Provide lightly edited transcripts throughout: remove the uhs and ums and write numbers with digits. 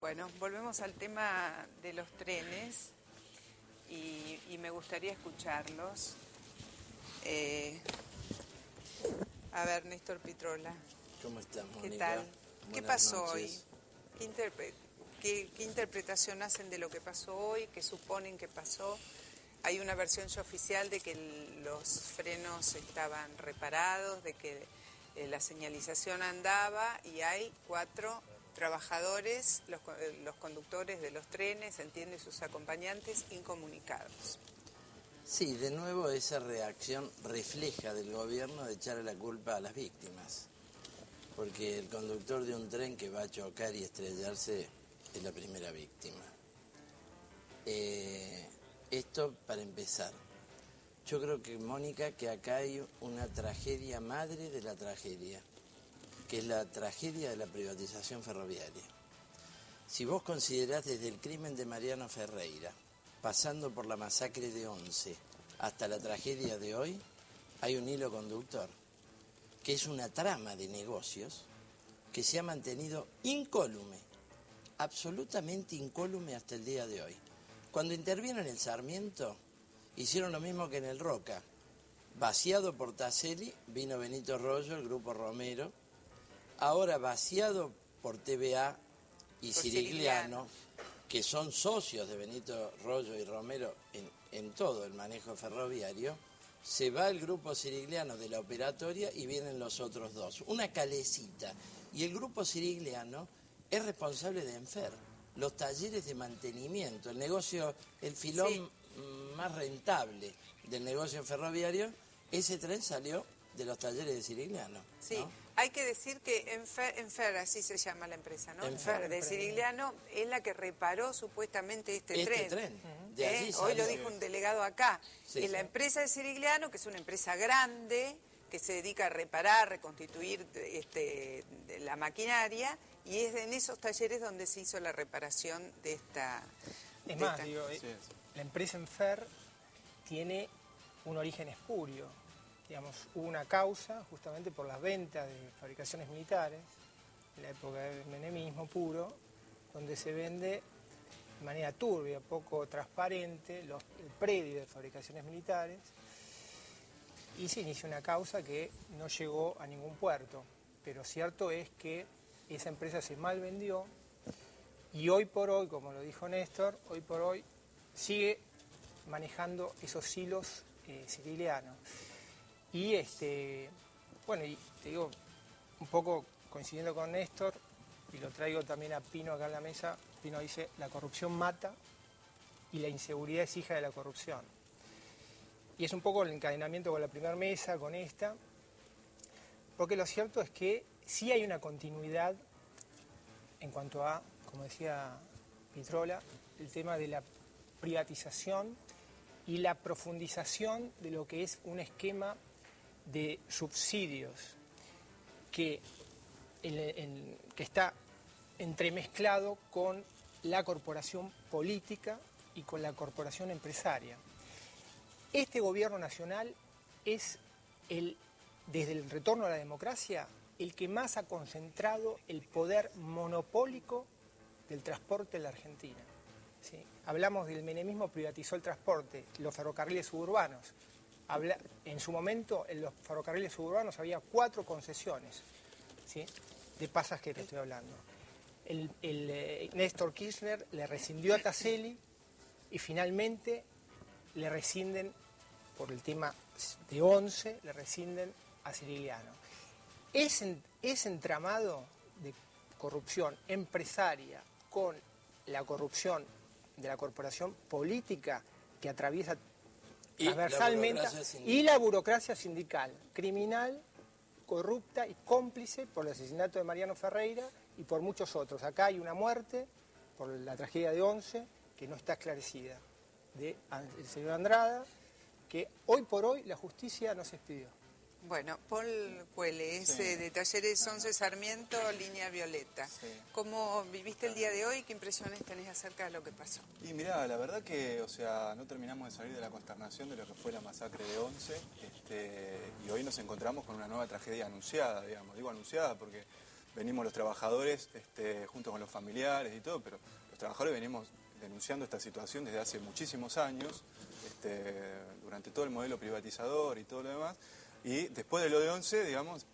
Bueno, volvemos al tema de los trenes y me gustaría escucharlos. A ver, Néstor Pitrola. ¿Cómo estás, Mónica? ¿Qué tal? Buenas ¿Qué pasó noches. hoy? ¿Qué interpretación hacen de lo que pasó hoy? ¿Qué suponen que pasó? Hay una versión ya oficial de que los frenos estaban reparados, de que la señalización andaba y hay 4 trabajadores, los conductores de los trenes, entiende, sus acompañantes, incomunicados. Sí, de nuevo esa reacción refleja del gobierno de echarle la culpa a las víctimas. Porque el conductor de un tren que va a chocar y estrellarse es la primera víctima. Esto para empezar. Yo creo que, Mónica, que acá hay una tragedia madre de la tragedia, que es la tragedia de la privatización ferroviaria. Si vos considerás desde el crimen de Mariano Ferreira, pasando por la masacre de Once, hasta la tragedia de hoy, hay un hilo conductor, que es una trama de negocios que se ha mantenido incólume, absolutamente incólume hasta el día de hoy. Cuando intervino en el Sarmiento, hicieron lo mismo que en el Roca. Vaciado por Taselli, vino Benito Rollo, el Grupo Romero. Ahora vaciado por TVA y Cirigliano, que son socios de Benito Rollo y Romero en todo el manejo ferroviario, se va el Grupo Cirigliano de la operatoria y vienen los otros dos. Una calecita. Y el Grupo Cirigliano es responsable de Enfer, los talleres de mantenimiento, el negocio, el filón más rentable del negocio ferroviario. Ese tren salió de los talleres de Cirigliano. Sí, ¿no? hay que decir que Enfer, así se llama la empresa, ¿no? Enfer de Cirigliano es la que reparó supuestamente este tren. De allí Hoy lo dijo un delegado acá. Sí, es la empresa de Cirigliano, que es una empresa grande, que se dedica a reparar, reconstituir la maquinaria, y es en esos talleres donde se hizo la reparación de esta... Es más, digo, la empresa Enfer tiene un origen espurio. Digamos, hubo una causa justamente por las ventas de fabricaciones militares, en la época del menemismo puro, donde se vende de manera turbia, poco transparente, el predio de fabricaciones militares, y se inició una causa que no llegó a ningún puerto. Pero cierto es que esa empresa se mal vendió y hoy por hoy, como lo dijo Néstor, hoy por hoy sigue manejando esos hilos ciriglianos. Y bueno, y te digo, un poco coincidiendo con Néstor, y lo traigo también a Pino acá en la mesa, Pino dice, la corrupción mata y la inseguridad es hija de la corrupción. Y es un poco el encadenamiento con la primera mesa, con esta, porque lo cierto es que sí hay una continuidad en cuanto a, como decía Pitrola, el tema de la privatización y la profundización de lo que es un esquema de subsidios que está entremezclado con la corporación política y con la corporación empresaria. Este gobierno nacional es, desde el retorno a la democracia, el que más ha concentrado el poder monopólico del transporte en la Argentina. ¿Sí? Hablamos del menemismo, privatizó el transporte, los ferrocarriles suburbanos. En su momento, en los ferrocarriles suburbanos había 4 concesiones, ¿sí? De pasajeros estoy hablando. Néstor Kirchner le rescindió a Taselli y finalmente le rescinden, por el tema de Once, le rescinden a Cirigliano. Ese entramado de corrupción empresaria con la corrupción de la corporación política que atraviesa transversalmente, y la burocracia sindical, criminal, corrupta y cómplice por el asesinato de Mariano Ferreira y por muchos otros. Acá hay una muerte por la tragedia de Once que no está esclarecida, del señor Andrada, que hoy por hoy la justicia no se expidió. Bueno, Paul Cuele, de Talleres Once Sarmiento, línea violeta. Sí. ¿Cómo viviste el día de hoy? ¿Qué impresiones tenés acerca de lo que pasó? Y mirá, la verdad que, o sea, no terminamos de salir de la consternación de lo que fue la masacre de Once, y hoy nos encontramos con una nueva tragedia anunciada, digamos. Digo anunciada porque venimos los trabajadores junto con los familiares y todo, pero los trabajadores venimos denunciando esta situación desde hace muchísimos años, durante todo el modelo privatizador y todo lo demás, y después de lo de 11, digamos,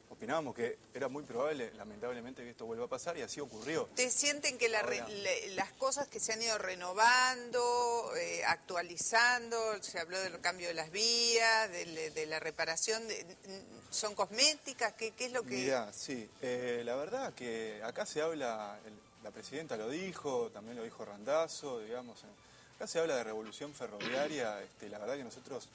opinábamos que era muy probable, lamentablemente, que esto vuelva a pasar, y así ocurrió. ¿Te sienten que las cosas que se han ido renovando, actualizando, se habló del cambio de las vías, de la reparación, son cosméticas? ¿Qué es lo que...? Mirá, sí, la verdad que acá se habla, la presidenta lo dijo, también lo dijo Randazzo, digamos, acá se habla de revolución ferroviaria, la verdad que nosotros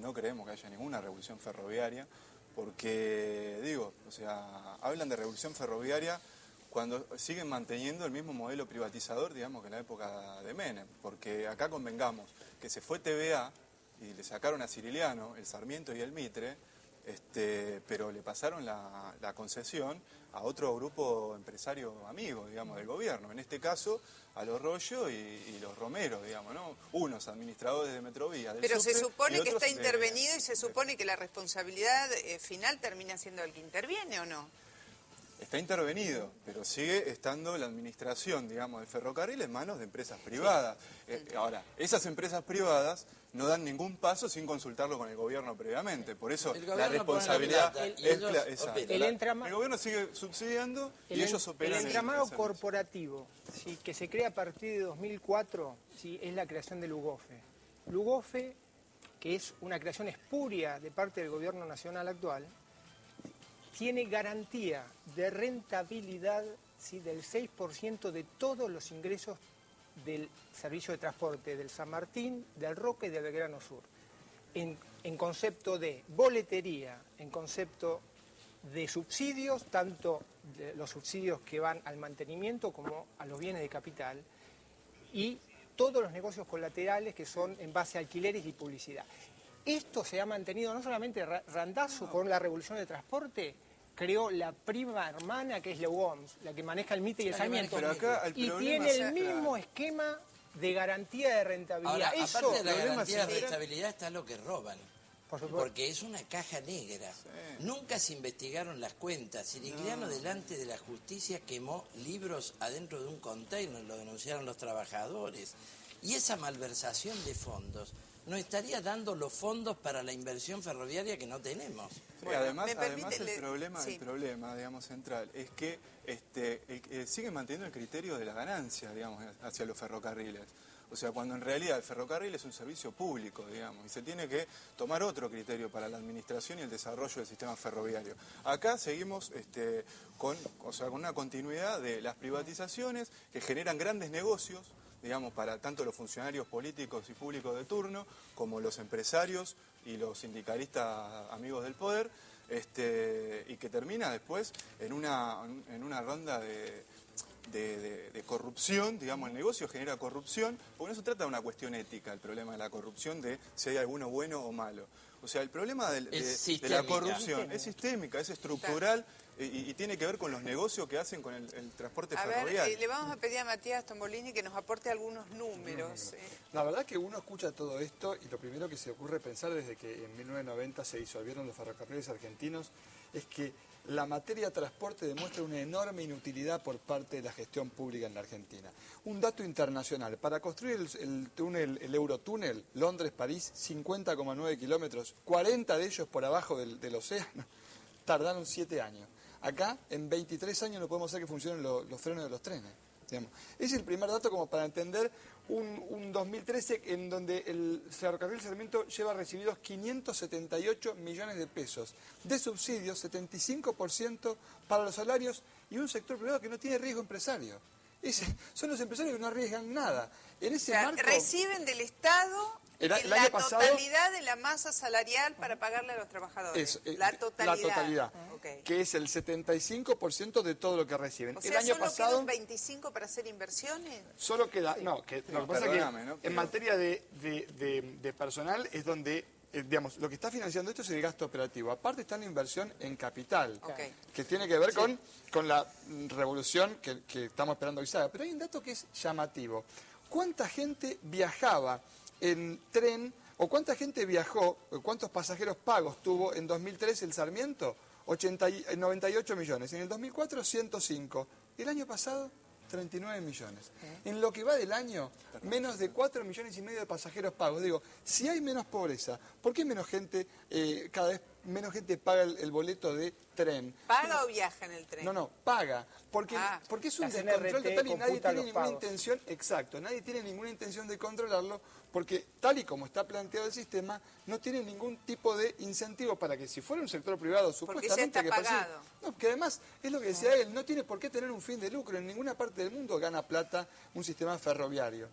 no creemos que haya ninguna revolución ferroviaria, porque, digo, o sea, hablan de revolución ferroviaria cuando siguen manteniendo el mismo modelo privatizador, digamos, que en la época de Menem, porque acá convengamos que se fue TVA y le sacaron a Ciriliano, el Sarmiento y el Mitre, pero le pasaron la concesión a otro grupo empresario amigo, digamos, del gobierno, en este caso a los Rollo y los Romero, digamos, ¿no? Unos administradores de Metrovía. Pero se supone que está intervenido y se supone que la responsabilidad final termina siendo el que interviene, ¿o no? Está intervenido, pero sigue estando la administración, digamos, del ferrocarril en manos de empresas privadas. Ahora, esas empresas privadas no dan ningún paso sin consultarlo con el gobierno previamente. Por eso la responsabilidad es esa. El gobierno sigue subsidiando y ellos operan. El entramado corporativo, ¿sí?, que se crea a partir de 2004, ¿sí?, es la creación del UGOFE. UGOFE, que es una creación espuria de parte del gobierno nacional actual, tiene garantía de rentabilidad, ¿sí?, del 6% de todos los ingresos del servicio de transporte del San Martín, del Roca y del Belgrano Sur. En concepto de boletería, en concepto de subsidios, tanto de los subsidios que van al mantenimiento como a los bienes de capital, y todos los negocios colaterales que son en base a alquileres y publicidad. Esto se ha mantenido, no solamente Randazzo con la revolución del transporte, creó la prima hermana que es la UOMS, la que maneja el Mitre y el Sarmiento, y tiene el mismo esquema de garantía de rentabilidad. Ahora, aparte de la garantía de rentabilidad está lo que roban. Porque es una caja negra. Sí. Nunca se investigaron las cuentas. Sirigliano delante de la justicia quemó libros adentro de un container, lo denunciaron los trabajadores. Y esa malversación de fondos nos estaría dando los fondos para la inversión ferroviaria que no tenemos. Sí, bueno, además el problema, digamos, central es que sigue manteniendo el criterio de la ganancia, digamos, hacia los ferrocarriles. O sea, cuando en realidad el ferrocarril es un servicio público, digamos, y se tiene que tomar otro criterio para la administración y el desarrollo del sistema ferroviario. Acá seguimos con una continuidad de las privatizaciones que generan grandes negocios, digamos, para tanto los funcionarios políticos y públicos de turno, como los empresarios y los sindicalistas amigos del poder, y que termina después en una ronda de corrupción, digamos, el negocio genera corrupción, porque no se trata de una cuestión ética, el problema de la corrupción, de si hay alguno bueno o malo. O sea, el problema de la corrupción es sistémica, es estructural, y tiene que ver con los negocios que hacen con el transporte ferroviario. A ver, le vamos a pedir a Matías Tombolini que nos aporte algunos números. La verdad que uno escucha todo esto y lo primero que se ocurre pensar desde que en 1990 se disolvieron los ferrocarriles argentinos es que la materia transporte demuestra una enorme inutilidad por parte de la gestión pública en la Argentina. Un dato internacional, para construir el Eurotúnel, Londres-París, 50,9 kilómetros, 40 de ellos por abajo del océano, tardaron 7 años. Acá, en 23 años no podemos hacer que funcionen los frenos de los trenes. Digamos. Es el primer dato como para entender un 2013 en donde el ferrocarril Sarmiento lleva recibidos 578 millones de pesos de subsidios, 75% para los salarios y un sector privado que no tiene riesgo empresario. Son los empresarios que no arriesgan nada. En ese marco, reciben del Estado la totalidad de la masa salarial para pagarle a los trabajadores. La totalidad. Okay. Que es el 75% de todo lo que reciben. O sea, el año pasado, queda un 25% para hacer inversiones. Solo queda, lo que pasa es que en materia de personal es donde, digamos, lo que está financiando esto es el gasto operativo. Aparte está la inversión en capital, que tiene que ver con la revolución que estamos esperando que se haga. Pero hay un dato que es llamativo. ¿Cuánta gente viajaba en tren o cuánta gente viajó, cuántos pasajeros pagos tuvo en 2003 el Sarmiento? 98 millones. En el 2004, 105. El año pasado, 39 millones. En lo que va del año, menos de 4 millones y medio de pasajeros pagos. Digo, si hay menos pobreza, ¿por qué menos gente, cada vez menos gente paga el boleto de tren? ¿Paga o viaja en el tren? No, paga. Porque es un descontrol total y nadie tiene ninguna intención, exacto, nadie tiene ninguna intención de controlarlo, porque tal y como está planteado el sistema, no tiene ningún tipo de incentivo para que si fuera un sector privado, supuestamente... Porque ya está pagado. No, que además, es lo que decía él, no tiene por qué tener un fin de lucro. En ninguna parte del mundo gana plata un sistema ferroviario.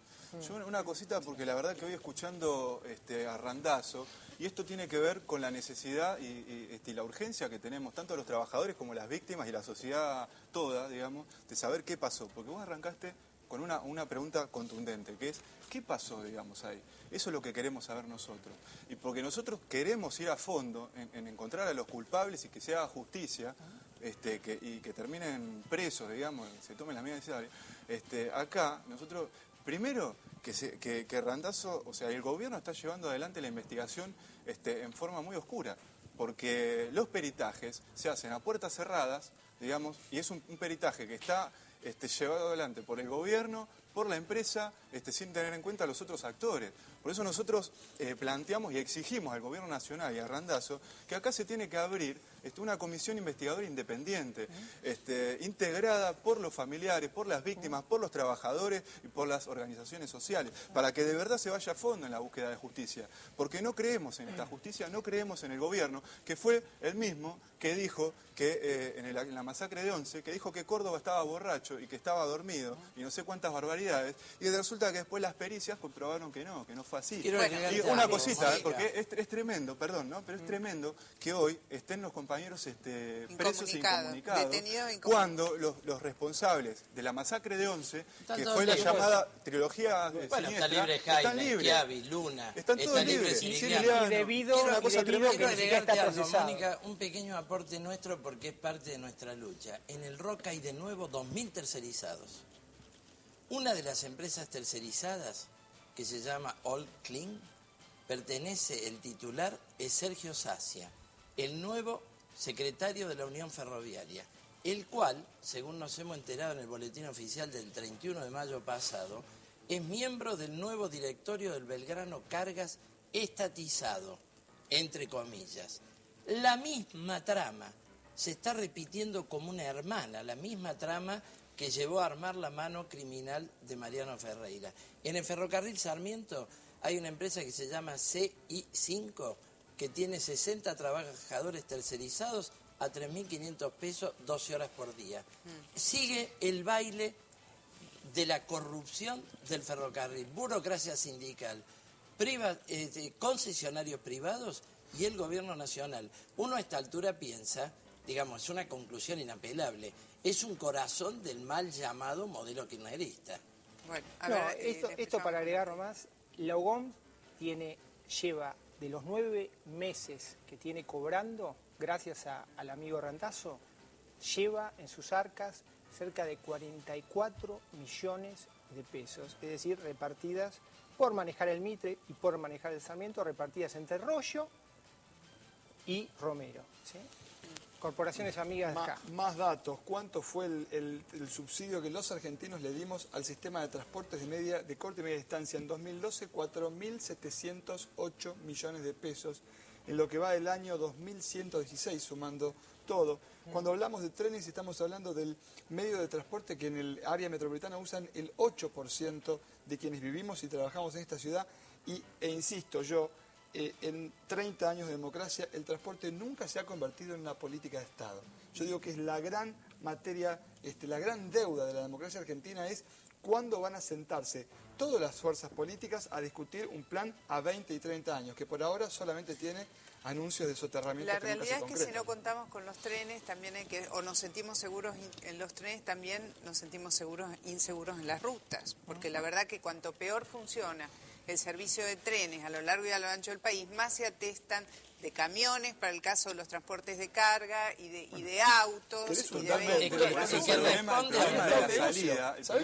Yo una cosita, porque la verdad que hoy escuchando a Randazzo, y esto tiene que ver con la necesidad y la urgencia que tenemos, tanto los trabajadores como las víctimas y la sociedad toda, digamos, de saber qué pasó. Porque vos arrancaste con una pregunta contundente, que es, ¿qué pasó, digamos, ahí? Eso es lo que queremos saber nosotros. Y porque nosotros queremos ir a fondo en encontrar a los culpables y que se haga justicia, y que terminen presos, digamos, se tomen las medidas necesarias. Acá, nosotros, primero, que Randazzo, o sea, el gobierno está llevando adelante la investigación en forma muy oscura, porque los peritajes se hacen a puertas cerradas, digamos, y es un peritaje que está llevado adelante por el gobierno, por la empresa, sin tener en cuenta a los otros actores. Por eso nosotros planteamos y exigimos al gobierno nacional y a Randazzo que acá se tiene que abrir una comisión investigadora independiente, integrada por los familiares, por las víctimas, por los trabajadores y por las organizaciones sociales, para que de verdad se vaya a fondo en la búsqueda de justicia. Porque no creemos en esta justicia, no creemos en el gobierno, que fue el mismo que dijo que en la masacre de Once, que dijo que Córdoba estaba borracho y que estaba dormido, y no sé cuántas barbaridades, y resulta que después las pericias comprobaron que no fue así. Y una cosita, porque es tremendo, perdón, ¿no? Pero es tremendo que hoy estén los compañeros presos e incomunicados, cuando los responsables de la masacre de Once, que fue la llamada trilogía bueno, siniestra, está libre Jaime, Schiavi, Luna, están todos libres, y debido que agregarte está algo, procesado. Mónica, un pequeño aporte nuestro porque es parte de nuestra lucha. En el ROC hay de nuevo 2.000 tercerizados. Una de las empresas tercerizadas, que se llama All Clean, pertenece, el titular es Sergio Sacia, el nuevo secretario de la Unión Ferroviaria, el cual, según nos hemos enterado en el boletín oficial del 31 de mayo pasado, es miembro del nuevo directorio del Belgrano Cargas estatizado, entre comillas. La misma trama se está repitiendo como una hermana, la misma trama que llevó a armar la mano criminal de Mariano Ferreira. En el ferrocarril Sarmiento hay una empresa que se llama CI5, que tiene 60 trabajadores tercerizados a 3.500 pesos, 12 horas por día. Sigue el baile de la corrupción del ferrocarril, burocracia sindical, concesionarios privados y el gobierno nacional. Uno a esta altura piensa, digamos, es una conclusión inapelable, es un corazón del mal llamado modelo kirchnerista. Bueno, esto para agregar más, la UGOM lleva de los 9 meses que tiene cobrando, gracias al amigo Randazzo, lleva en sus arcas cerca de 44 millones de pesos, es decir, repartidas por manejar el Mitre y por manejar el Sarmiento, repartidas entre Rollo y Romero, ¿sí? Corporaciones amigas de acá. Más datos. ¿Cuánto fue el subsidio que los argentinos le dimos al sistema de transportes de corta y media distancia? En 2012, 4.708 millones de pesos. En lo que va del año 2.116, sumando todo. Cuando hablamos de trenes, estamos hablando del medio de transporte que en el área metropolitana usan el 8% de quienes vivimos y trabajamos en esta ciudad. E insisto yo, en 30 años de democracia, el transporte nunca se ha convertido en una política de Estado. Yo digo que es la gran materia, la gran deuda de la democracia argentina es cuándo van a sentarse todas las fuerzas políticas a discutir un plan a 20 y 30 años, que por ahora solamente tiene anuncios de soterramiento. La realidad es que si no contamos con los trenes, también o nos sentimos seguros en los trenes, también nos sentimos inseguros en las rutas, porque la verdad que cuanto peor funciona el servicio de trenes a lo largo y a lo ancho del país, más se atestan de camiones para el caso de los transportes de carga y de autos. El problema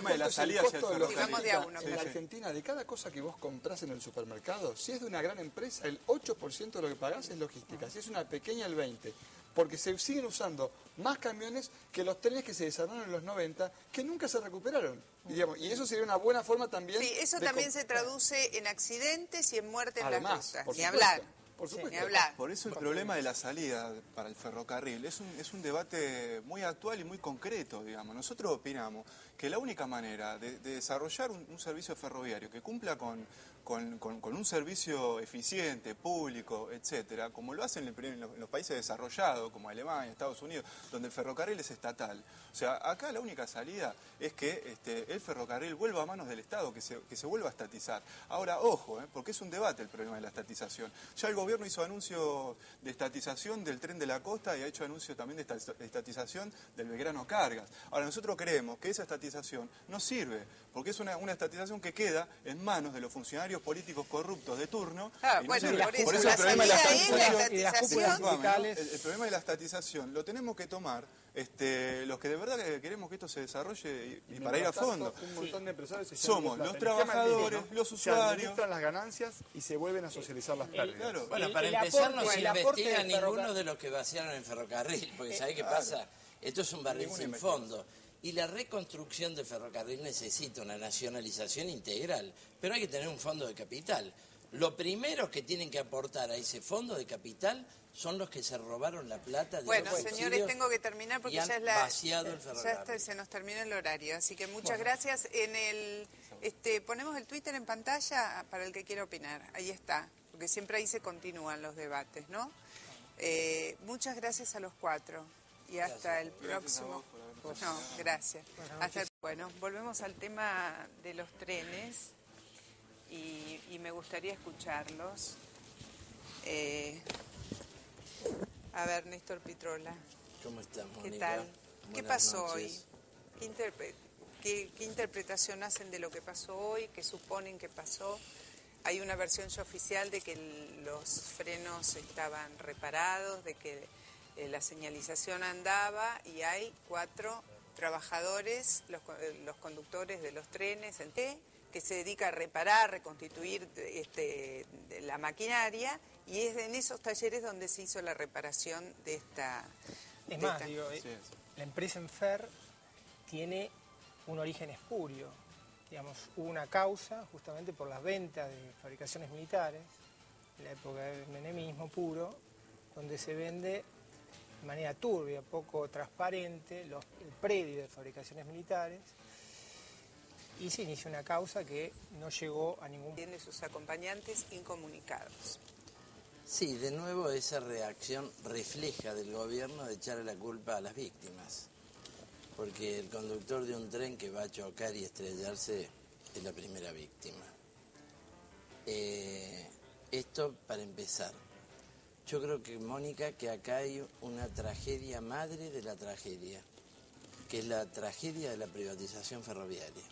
de la salida hacia el ferrocarril. En la Argentina, de cada cosa que vos comprás en el supermercado, si es de una gran empresa, el 8% de lo que pagás es logística. Si es una pequeña, el 20%. porque se siguen usando más camiones que los trenes que se desarrollaron en los 90, que nunca se recuperaron. Y eso sería una buena forma también... Sí, eso también se traduce en accidentes y en muerte en las rutas. Por Ni supuesto, hablar. por supuesto. Ni hablar. Por eso el problema de la salida para el ferrocarril es un debate muy actual y muy concreto, digamos. Nosotros opinamos que la única manera de desarrollar un servicio ferroviario que cumpla con un servicio eficiente, público, etcétera, como lo hacen en los países desarrollados, como Alemania, Estados Unidos, donde el ferrocarril es estatal. O sea, acá la única salida es que el ferrocarril vuelva a manos del Estado, que se vuelva a estatizar. Ahora, ojo, porque es un debate el problema de la estatización. Ya el gobierno hizo anuncio de estatización del tren de la costa y ha hecho anuncio también de estatización del Belgrano Cargas. Ahora, nosotros creemos que esa estatización no sirve, porque es una estatización que queda en manos de los funcionarios políticos corruptos de turno. Bueno, por eso el problema de la estatización, el problema de la estatización lo tenemos que tomar los que de verdad queremos que esto se desarrolle y para ir a fondo. Un montón de empresarios somos los trabajadores, los usuarios. Se administran las ganancias y se vuelven a socializar las pérdidas. Claro. Bueno, para empezar no se investiga ninguno de los que vaciaron el ferrocarril, porque ¿sabe qué pasa? Esto es un barril sin fondo. Y la reconstrucción del ferrocarril necesita una nacionalización integral, pero hay que tener un fondo de capital. Lo primero que tienen que aportar a ese fondo de capital son los que se robaron la plata de Bueno, los señores, tengo que terminar porque ya ya es vaciado el ferrocarril. se nos termina el horario, así que muchas gracias. Ponemos el Twitter en pantalla para el que quiera opinar, ahí está, porque siempre ahí se continúan los debates, ¿no? Muchas gracias a los cuatro y hasta el próximo... No, gracias. Bueno, volvemos al tema de los trenes y me gustaría escucharlos. A ver, Néstor Pitrola. ¿Cómo estás, Mónica? ¿Qué tal? ¿Qué Buenas pasó noches. hoy? ¿Qué interpretación hacen de lo que pasó hoy? ¿Qué suponen que pasó? Hay una versión ya oficial de que los frenos estaban reparados, de que la señalización andaba y hay 4 trabajadores, los conductores de los trenes, que se dedica a reparar, reconstituir la maquinaria, y es en esos talleres donde se hizo la reparación de esta... Es más, la empresa Enfer tiene un origen espurio. Digamos, hubo una causa justamente por las ventas de fabricaciones militares, en la época del menemismo puro, donde se vende de manera turbia, poco transparente, el predio de fabricaciones militares, y se inició una causa que no llegó a ningún... de sus acompañantes incomunicados. Sí, de nuevo esa reacción refleja del gobierno de echarle la culpa a las víctimas, porque el conductor de un tren que va a chocar y estrellarse es la primera víctima. Esto para empezar. Yo creo que, Mónica, que acá hay una tragedia madre de la tragedia, que es la tragedia de la privatización ferroviaria.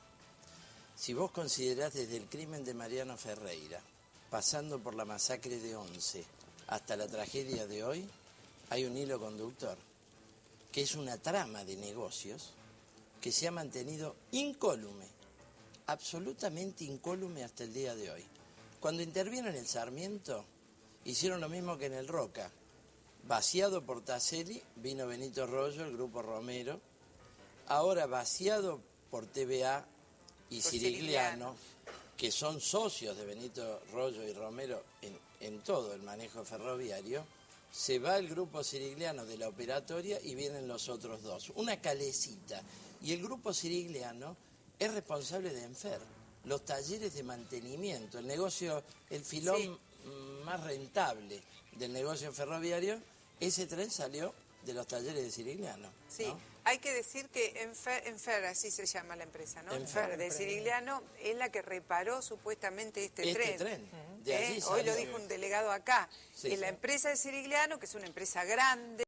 Si vos considerás desde el crimen de Mariano Ferreira, pasando por la masacre de Once, hasta la tragedia de hoy, hay un hilo conductor, que es una trama de negocios que se ha mantenido incólume, absolutamente incólume hasta el día de hoy. Cuando intervino en el Sarmiento, hicieron lo mismo que en el Roca. Vaciado por Taselli, vino Benito Rollo, el Grupo Romero. Ahora vaciado por TVA y Cirigliano, que son socios de Benito Rollo y Romero en todo el manejo ferroviario, se va el Grupo Cirigliano de la operatoria y vienen los otros dos. Una calecita. Y el Grupo Cirigliano es responsable de Enfer, los talleres de mantenimiento, el negocio, el filón más rentable del negocio ferroviario. Ese tren salió de los talleres de Cirigliano. Sí, ¿no? hay que decir que Enfer, así se llama la empresa, ¿no? Enfer de Cirigliano es la que reparó supuestamente este tren. De allí Hoy lo dijo un delegado acá. Sí, es la empresa de Cirigliano, que es una empresa grande.